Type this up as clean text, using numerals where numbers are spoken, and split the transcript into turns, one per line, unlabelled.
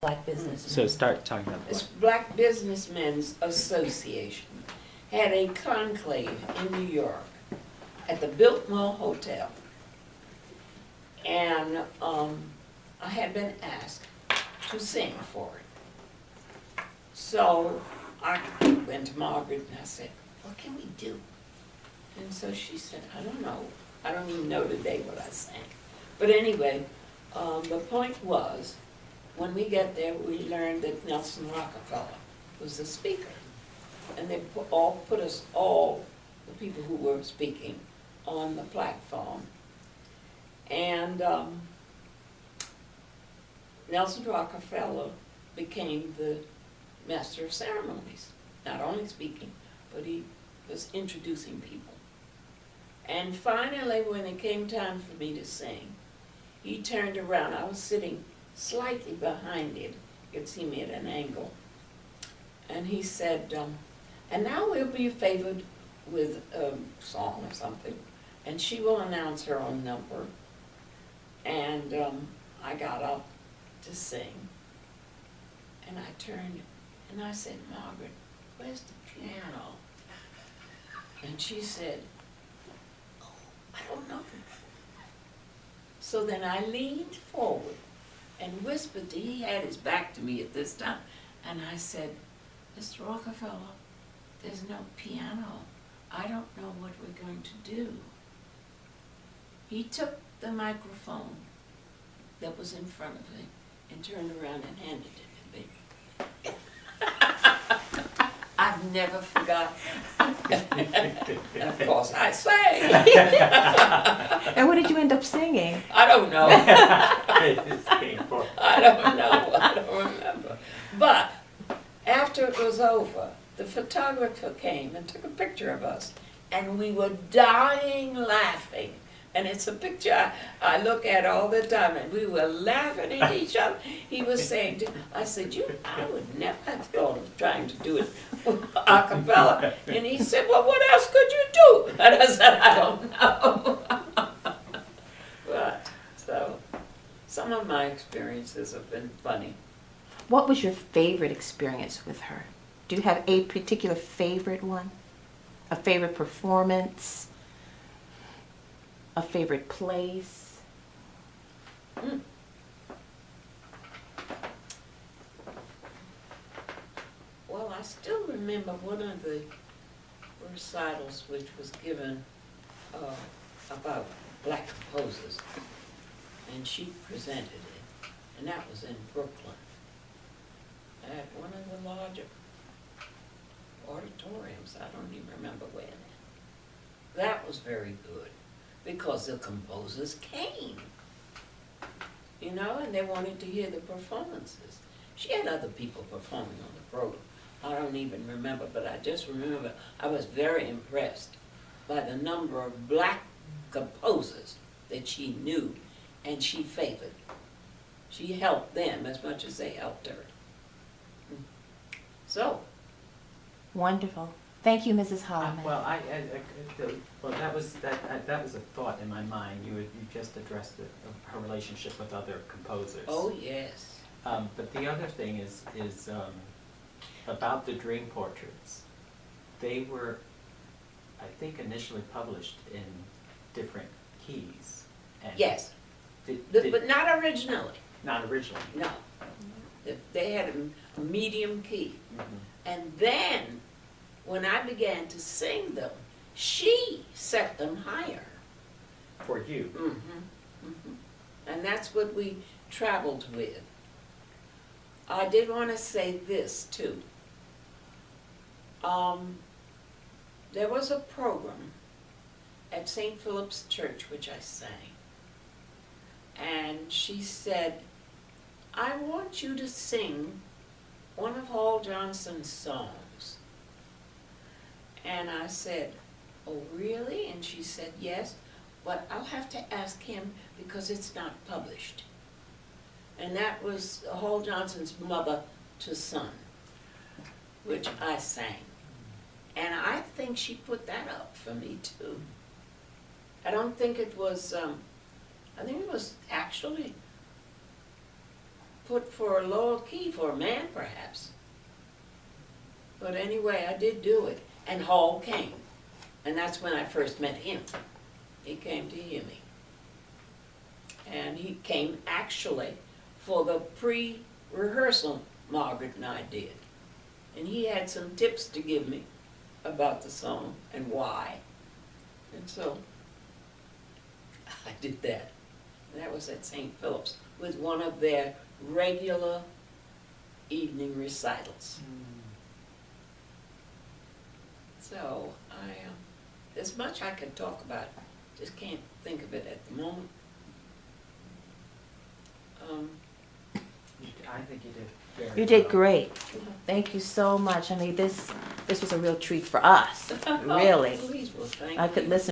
Black businessmen.
So start talking about
This
what.
Black Businessmen's Association had a conclave in New York at the Biltmore Hotel. And I had been asked to sing for it. So I went to Margaret and I said, what can we do? And so she said, I don't know. I don't even know today what I sang. But anyway, the point was, when we got there, we learned that Nelson Rockefeller was the speaker. And they put us all, the people who were speaking, on the platform. And Nelson Rockefeller became the master of ceremonies, not only speaking, but he was introducing people. And finally, when it came time for me to sing, he turned around. I was sitting slightly behind him. You could see me at an angle. And he said, and now we'll be favored with a song or something. And she will announce her own number. And I got up to sing. And I turned and I said, Margaret, where's the piano? And she said, oh, I don't know. So then I leaned forward and whispered to, he had his back to me at this time, and I said, Mr. Rockefeller, there's no piano. I don't know what we're going to do. He took the microphone that was in front of him and turned around and handed it to me. I've never forgotten. And of course I sang.
And what did you end up singing?
I don't know.
It's painful.
I don't know. I don't remember. But after it was over, the photographer came and took a picture of us, and we were dying laughing. And it's a picture I look at all the time, and we were laughing at each other. He was saying, I said, I would never have thought of trying to do it a cappella. And he said, well, what else could you do? And I said, I don't know. But, so, some of my experiences have been funny.
What was your favorite experience with her? Do you have a particular favorite one? A favorite performance? A favorite place?
Mm. Well, I still remember one of the recitals which was given about black composers, and she presented it, and that was in Brooklyn at one of the larger auditoriums. I don't even remember when. That was very good, because the composers came, you know, and they wanted to hear the performances. She had other people performing on the program. I don't even remember, but I just remember I was very impressed by the number of black composers that she knew and she favored. She helped them as much as they helped her. So.
Wonderful. Thank you, Mrs. Holloman.
Well, that was a thought in my mind. You just addressed her relationship with other composers.
Oh, yes.
But the other thing is about the dream portraits. They were, I think, initially published in different keys. And
Yes, but not originally.
Not originally.
No. They had a medium key.
Mm-hmm.
And then, when I began to sing them, she set them higher.
For you.
Mm-hmm. Mm-hmm. And that's what we traveled with. I did want to say this, too. There was a program at St. Philip's Church, which I sang. And she said, I want you to sing one of Hall Johnson's songs. And I said, oh, really? And she said, yes, but I'll have to ask him because it's not published. And that was Hall Johnson's Mother to Son, which I sang. And I think she put that up for me, too. I don't think it was, I think it was actually put for a lower key for a man, perhaps. But anyway, I did do it, and Hall came, and that's when I first met him. He came to hear me. And he came actually for the pre-rehearsal Margaret and I did. And he had some tips to give me about the song and why. And so I did that. And that was at St. Philip's with one of their regular evening recitals. So there's much I could talk about, just can't think of it at the moment.
I think you did very
You did
well.
great. Thank you so much. I mean, this was a real treat for us, really.
Please, well, thank
I could
you.
listen